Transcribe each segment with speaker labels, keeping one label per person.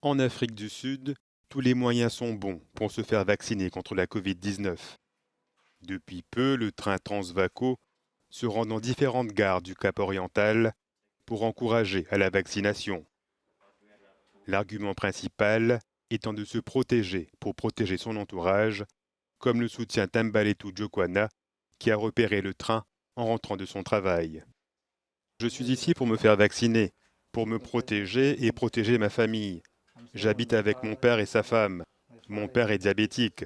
Speaker 1: En Afrique du Sud, tous les moyens sont bons pour se faire vacciner contre la Covid-19. Depuis peu, le train Transvaco se rend dans différentes gares du Cap oriental pour encourager à la vaccination. L'argument principal étant de se protéger pour protéger son entourage, comme le soutient Tambaletu Jokwana, qui a repéré le train en rentrant de son travail. Je suis ici pour me faire vacciner, pour me protéger et protéger ma famille. J'habite avec mon père et sa femme. Mon père est diabétique.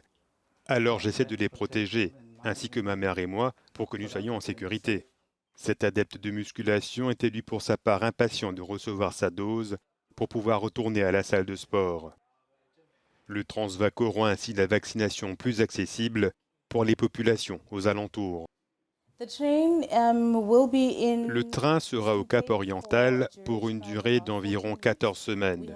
Speaker 1: Alors j'essaie de les protéger, ainsi que ma mère et moi, pour que nous soyons en sécurité. Cet adepte de musculation était lui pour sa part impatient de recevoir sa dose pour pouvoir retourner à la salle de sport. Le Transvaco rend ainsi la vaccination plus accessible pour les populations aux alentours. Le train sera au Cap oriental pour une durée d'environ 14 semaines.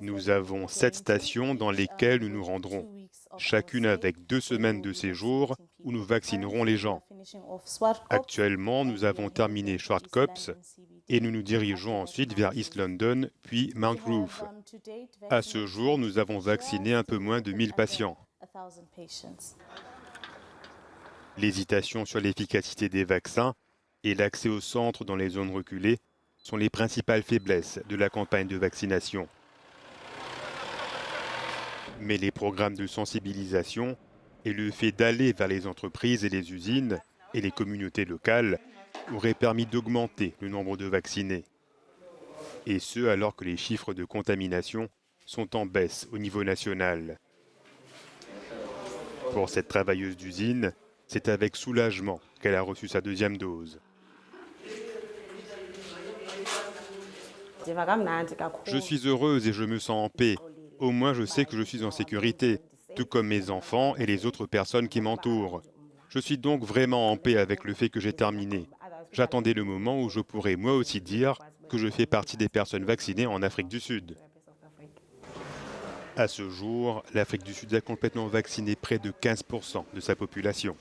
Speaker 1: Nous avons 7 stations dans lesquelles nous nous rendrons, chacune avec 2 semaines de séjour où nous vaccinerons les gens. Actuellement, nous avons terminé Schwarzkopf et nous nous dirigeons ensuite vers East London puis Mount Roof. À ce jour, nous avons vacciné un peu moins de 1000 patients. L'hésitation sur l'efficacité des vaccins et l'accès aux centres dans les zones reculées sont les principales faiblesses de la campagne de vaccination. Mais les programmes de sensibilisation et le fait d'aller vers les entreprises et les usines et les communautés locales auraient permis d'augmenter le nombre de vaccinés. Et ce, alors que les chiffres de contamination sont en baisse au niveau national. Pour cette travailleuse d'usine, c'est avec soulagement qu'elle a reçu sa 2e dose. Je suis heureuse et je me sens en paix. Au moins je sais que je suis en sécurité, tout comme mes enfants et les autres personnes qui m'entourent. Je suis donc vraiment en paix avec le fait que j'ai terminé. J'attendais le moment où je pourrais moi aussi dire que je fais partie des personnes vaccinées en Afrique du Sud. À ce jour, l'Afrique du Sud a complètement vacciné près de 15% de sa population.